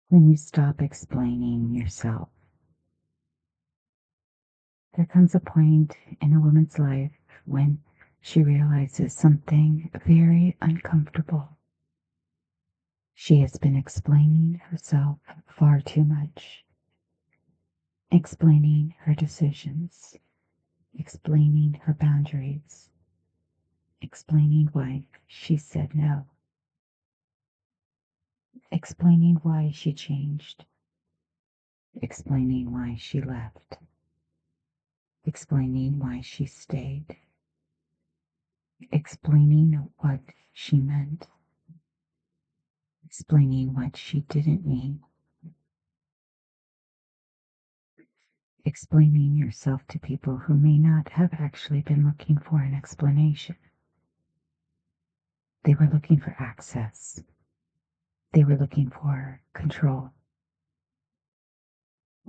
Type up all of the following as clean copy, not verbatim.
When you stop explaining yourself, there comes a point in a woman's life when she realizes something very uncomfortable. She has been explaining herself far too much, explaining her decisions, explaining her boundaries, explaining why she said no, explaining why she changed, explaining why she left, explaining why she stayed, explaining what she meant, explaining what she didn't mean, explaining yourself to people who may not have actually been looking for an explanation. They were looking for access. They were looking for control.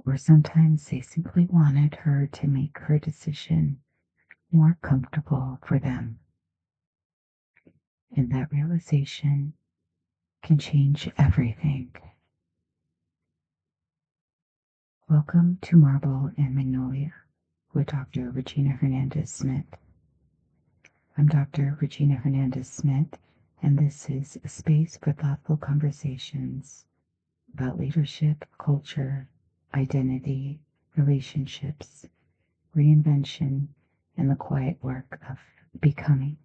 Or sometimes they simply wanted her to make her decision more comfortable for them. And that realization can change everything. Welcome to Marble and Magnolia with Dr. Regina Hernandez Smit. I'm Dr. Regina Hernandez Smit, and this is a space for thoughtful conversations about leadership, culture, identity, relationships, reinvention, and the quiet work of becoming.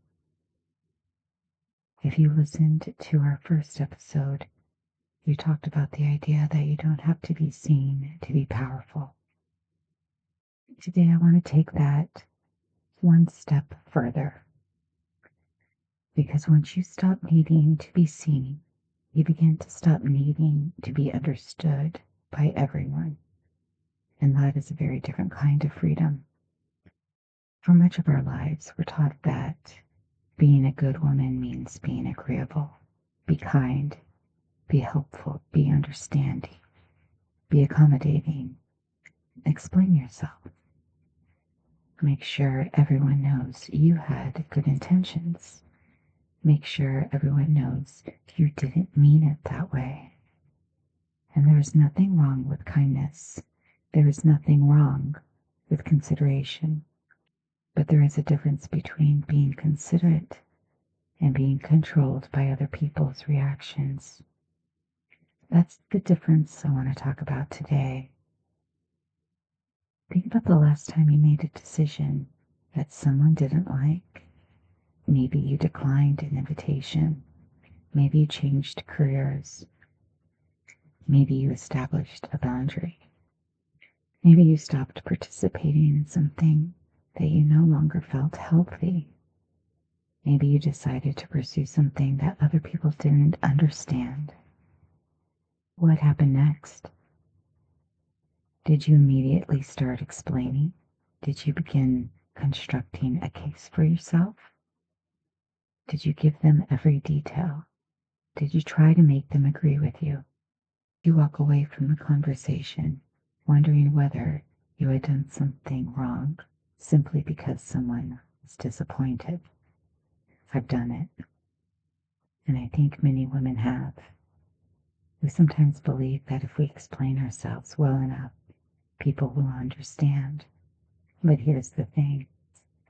If you listened to our first episode, we talked about the idea that you don't have to be seen to be powerful. Today, I want to take that one step further. Because once you stop needing to be seen, you begin to stop needing to be understood by everyone. And that is a very different kind of freedom. For much of our lives, we're taught that being a good woman means being agreeable, be kind, be helpful, be understanding, be accommodating, explain yourself. Make sure everyone knows you had good intentions. Make sure everyone knows you didn't mean it that way. And there is nothing wrong with kindness. There is nothing wrong with consideration. But there is a difference between being considerate and being controlled by other people's reactions. That's the difference I want to talk about today. Think about the last time you made a decision that someone didn't like. Maybe you declined an invitation. Maybe you changed careers. Maybe you established a boundary. Maybe you stopped participating in something that you no longer felt healthy. Maybe you decided to pursue something that other people didn't understand. What happened next? Did you immediately start explaining? Did you begin constructing a case for yourself? Did you give them every detail? Did you try to make them agree with you? You walk away from the conversation wondering whether you had done something wrong simply because someone was disappointed. I've done it, and I think many women have. We sometimes believe that if we explain ourselves well enough, people will understand. But here's the thing.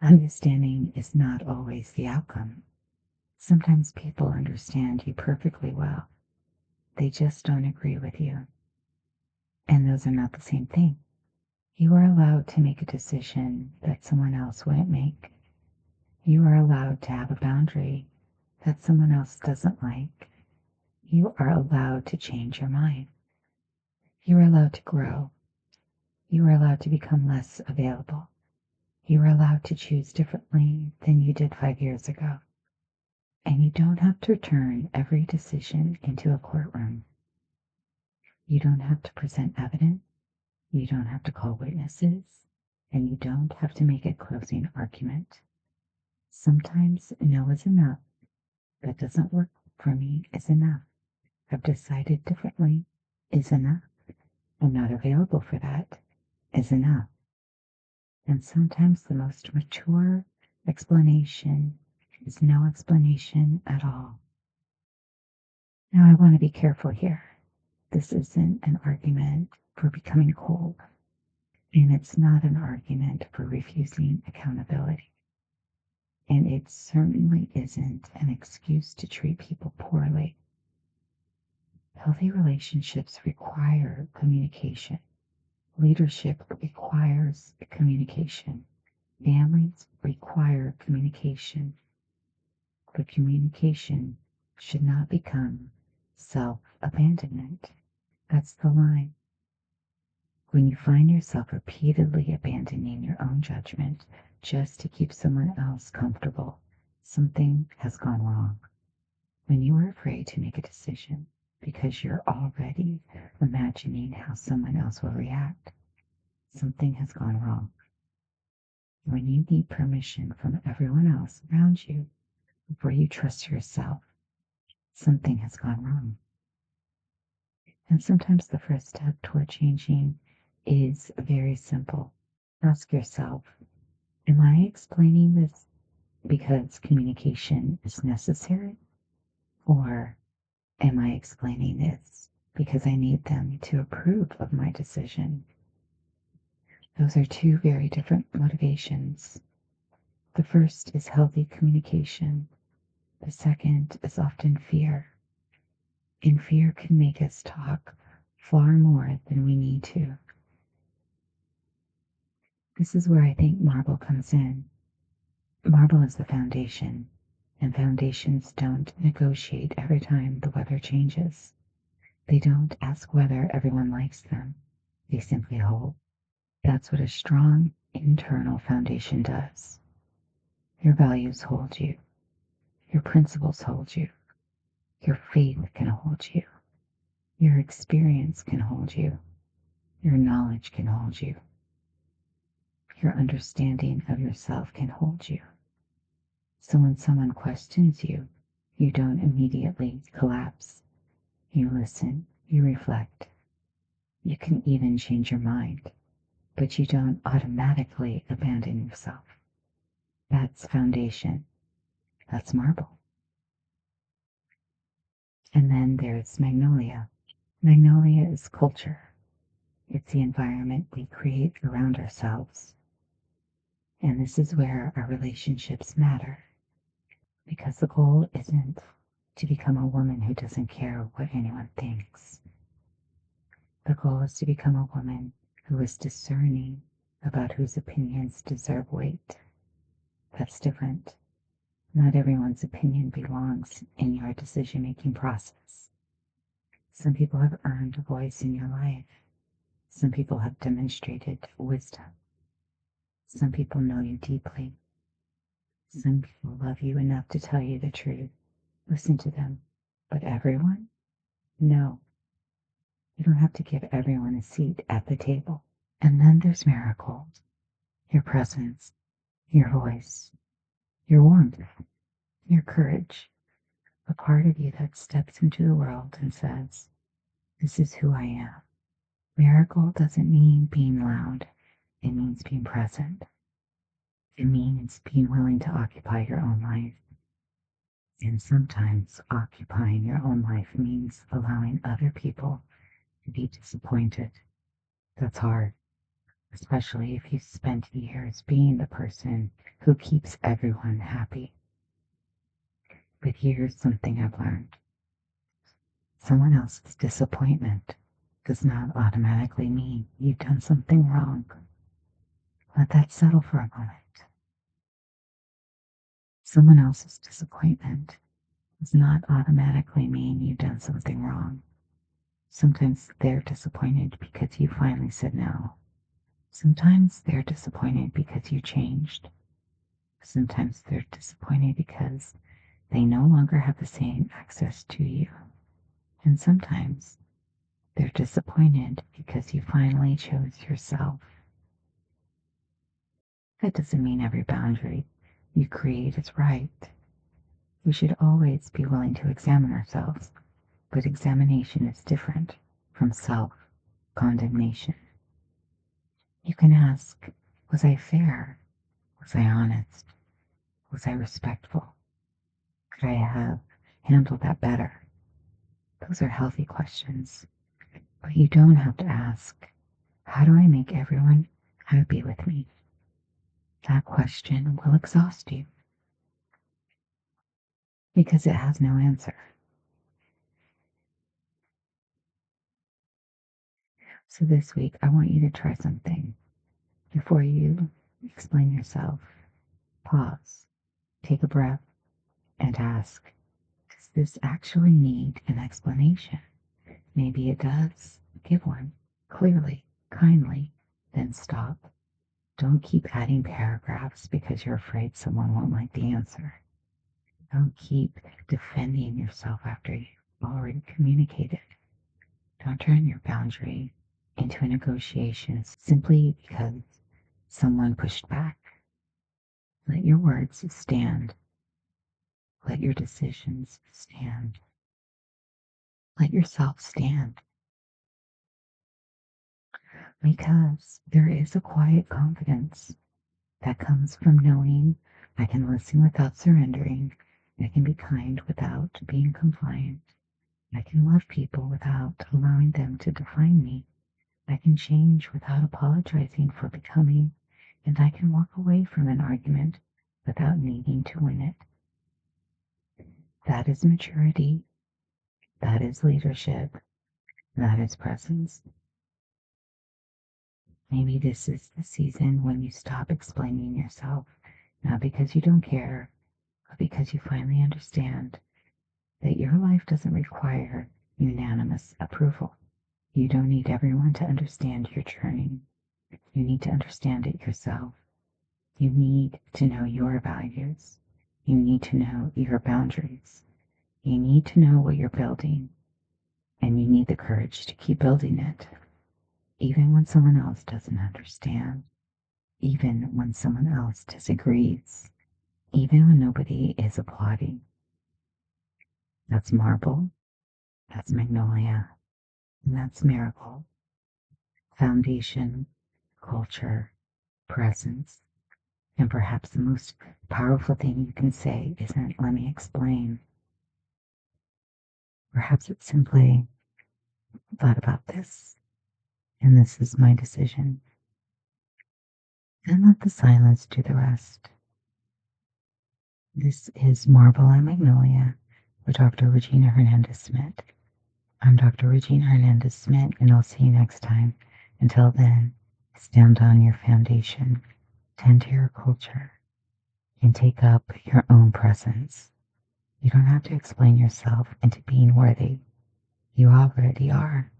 Understanding is not always the outcome. Sometimes people understand you perfectly well. They just don't agree with you. And those are not the same thing. You are allowed to make a decision that someone else wouldn't make. You are allowed to have a boundary that someone else doesn't like. You are allowed to change your mind. You are allowed to grow. You are allowed to become less available. You are allowed to choose differently than you did 5 years ago. And you don't have to turn every decision into a courtroom. You don't have to present evidence. You don't have to call witnesses. And you don't have to make a closing argument. Sometimes no is enough. That doesn't work for me is enough. I've decided differently is enough. I'm not available for that is enough. And sometimes the most mature explanation is no explanation at all. Now I want to be careful here This isn't an argument for becoming cold, and it's not an argument for refusing accountability. And it certainly isn't an excuse to treat people poorly. Healthy relationships require communication. Leadership requires communication. Families require communication. But communication should not become self-abandonment. That's the line. When you find yourself repeatedly abandoning your own judgment just to keep someone else comfortable, something has gone wrong. When you are afraid to make a decision because you're already imagining how someone else will react, something has gone wrong. When you need permission from everyone else around you before you trust yourself, something has gone wrong. And sometimes the first step toward changing is very simple. Ask yourself, am I explaining this because communication is necessary? Or am I explaining this because I need them to approve of my decision? Those are two very different motivations. The first is healthy communication. The second is often fear. And fear can make us talk far more than we need to. This is where I think Marble comes in. Marble is the foundation, and foundations don't negotiate every time the weather changes. They don't ask whether everyone likes them. They simply hold. That's what a strong internal foundation does. Your values hold you. Your principles hold you. Your faith can hold you. Your experience can hold you. Your knowledge can hold you. Your understanding of yourself can hold you. So when someone questions you, you don't immediately collapse. You listen, you reflect. You can even change your mind, but you don't automatically abandon yourself. That's foundation. That's Marble. And then there's Magnolia. Magnolia is culture. It's the environment we create around ourselves. And this is where our relationships matter. Because the goal isn't to become a woman who doesn't care what anyone thinks. The goal is to become a woman who is discerning about whose opinions deserve weight. That's different. Not everyone's opinion belongs in your decision-making process. Some people have earned a voice in your life. Some people have demonstrated wisdom. Some people know you deeply. Some people love you enough to tell you the truth. Listen to them. But everyone? No. You don't have to give everyone a seat at the table. And then there's Marigold. Your presence, your voice, your warmth, your courage. A part of you that steps into the world and says, this is who I am. Marigold doesn't mean being loud. It means being present. It means being willing to occupy your own life. And sometimes occupying your own life means allowing other people to be disappointed. That's hard, especially if you've spent years being the person who keeps everyone happy. But here's something I've learned. Someone else's disappointment does not automatically mean you've done something wrong. Let that settle for a moment. Someone else's disappointment does not automatically mean you've done something wrong. Sometimes they're disappointed because you finally said no. Sometimes they're disappointed because you changed. Sometimes they're disappointed because they no longer have the same access to you. And sometimes they're disappointed because you finally chose yourself. That doesn't mean every boundary you create is right. We should always be willing to examine ourselves, but examination is different from self-condemnation. You can ask, was I fair? Was I honest? Was I respectful? Could I have handled that better? Those are healthy questions. But you don't have to ask, how do I make everyone happy with me? That question will exhaust you because it has no answer. So this week, I want you to try something. Before you explain yourself, pause, take a breath, and ask, does this actually need an explanation? Maybe it does. Give one, clearly, kindly, then stop. Don't keep adding paragraphs because you're afraid someone won't like the answer. Don't keep defending yourself after you've already communicated. Don't turn your boundary into a negotiation simply because someone pushed back. Let your words stand. Let your decisions stand. Let yourself stand. Because there is a quiet confidence that comes from knowing I can listen without surrendering. I can be kind without being compliant. I can love people without allowing them to define me. I can change without apologizing for becoming. And I can walk away from an argument without needing to win it. That is maturity. That is leadership. That is presence. Maybe this is the season when you stop explaining yourself, not because you don't care, but because you finally understand that your life doesn't require unanimous approval. You don't need everyone to understand your journey. You need to understand it yourself. You need to know your values. You need to know your boundaries. You need to know what you're building, and you need the courage to keep building it, even when someone else doesn't understand, even when someone else disagrees, even when nobody is applauding. That's Marble, that's Magnolia, and that's Marigold. Foundation, culture, presence, and perhaps the most powerful thing you can say isn't, let me explain. Perhaps it's simply, thought about this, and this is my decision. And let the silence do the rest. This is Marble and Magnolia with Dr. Regina Hernandez Smit. I'm Dr. Regina Hernandez Smit, and I'll see you next time. Until then, stand on your foundation, tend to your culture, and take up your own presence. You don't have to explain yourself into being worthy. You already are.